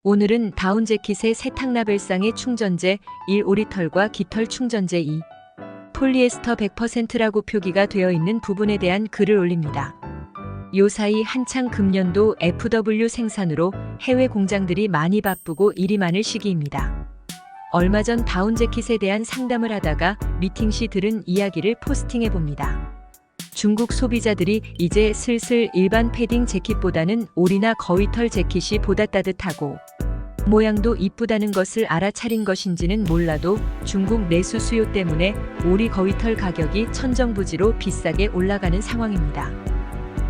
오늘은 다운재킷의 세탁라벨상의 충전재 1 오리털과 깃털 충전재 2 폴리에스터 100%라고 표기가 되어 있는 부분에 대한 글을 올립니다. 요사이 한창 금년도 FW 생산으로 해외 공장들이 많이 바쁘고 일이 많을 시기입니다. 얼마 전 다운재킷에 대한 상담을 하다가 미팅 시 들은 이야기를 포스팅해봅니다. 중국 소비자들이 이제 슬슬 일반 패딩 재킷보다는 오리나 거위털 재킷이 보다 따뜻하고 모양도 이쁘다는 것을 알아차린 것인지는 몰라도 중국 내수 수요 때문에 오리 거위털 가격이 천정부지로 비싸게 올라가는 상황입니다.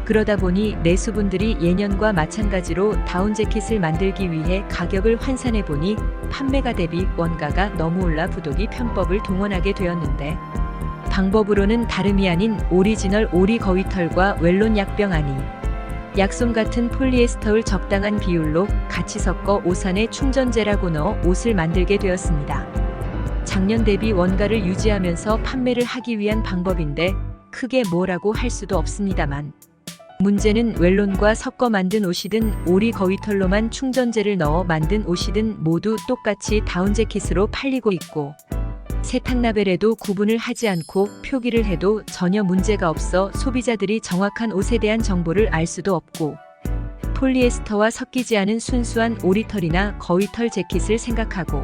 그러다 보니 내수분들이 예년과 마찬가지로 다운 재킷을 만들기 위해 가격을 환산해보니 판매가 대비 원가가 너무 올라 부독이 편법을 동원하게 되었는데, 방법으로는 다름이 아닌 오리지널 오리 거위털과 웰론 약병 아니 약솜 같은 폴리에스터를 적당한 비율로 같이 섞어 옷 안에 충전재라고 넣어 옷을 만들게 되었습니다. 작년 대비 원가를 유지하면서 판매를 하기 위한 방법인데 크게 뭐라고 할 수도 없습니다만, 문제는 웰론과 섞어 만든 옷이든 오리 거위털로만 충전재를 넣어 만든 옷이든 모두 똑같이 다운재킷으로 팔리고 있고, 세탁라벨에도 구분을 하지 않고 표기를 해도 전혀 문제가 없어 소비자들이 정확한 옷에 대한 정보를 알 수도 없고, 폴리에스터와 섞이지 않은 순수한 오리털이나 거위털 재킷을 생각하고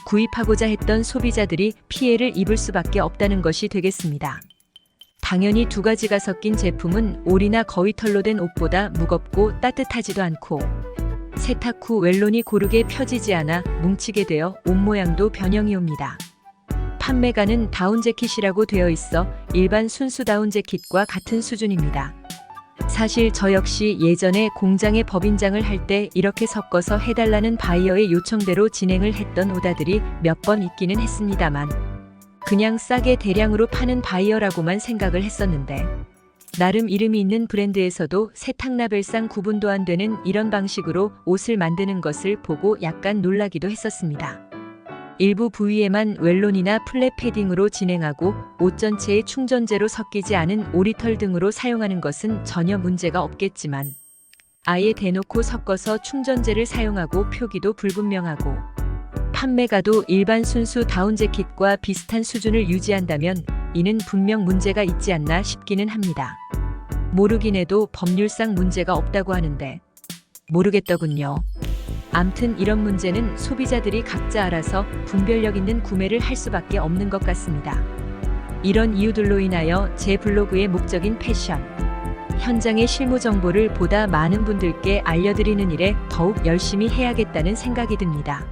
구입하고자 했던 소비자들이 피해를 입을 수밖에 없다는 것이 되겠습니다. 당연히 두 가지가 섞인 제품은 오리나 거위털로 된 옷보다 무겁고 따뜻하지도 않고, 세탁 후 웰론이 고르게 펴지지 않아 뭉치게 되어 옷 모양도 변형이 옵니다. 판매가는 다운재킷이라고 되어 있어 일반 순수 다운재킷과 같은 수준입니다. 사실 저 역시 예전에 공장에 법인장을 할 때 이렇게 섞어서 해달라는 바이어의 요청대로 진행을 했던 오다들이 몇 번 있기는 했습니다만, 그냥 싸게 대량으로 파는 바이어라고만 생각을 했었는데, 나름 이름이 있는 브랜드에서도 세탁라벨상 구분도 안 되는 이런 방식으로 옷을 만드는 것을 보고 약간 놀라기도 했었습니다. 일부 부위에만 웰론이나 플랫 패딩으로 진행하고 옷 전체에 충전재로 섞이지 않은 오리털 등으로 사용하는 것은 전혀 문제가 없겠지만, 아예 대놓고 섞어서 충전재를 사용하고 표기도 불분명하고 판매가도 일반 순수 다운재킷과 비슷한 수준을 유지한다면 이는 분명 문제가 있지 않나 싶기는 합니다. 모르긴 해도 법률상 문제가 없다고 하는데 모르겠더군요. 암튼 이런 문제는 소비자들이 각자 알아서 분별력 있는 구매를 할 수밖에 없는 것 같습니다. 이런 이유들로 인하여 제 블로그의 목적인 패션 현장의 실무 정보를 보다 많은 분들께 알려드리는 일에 더욱 열심히 해야겠다는 생각이 듭니다.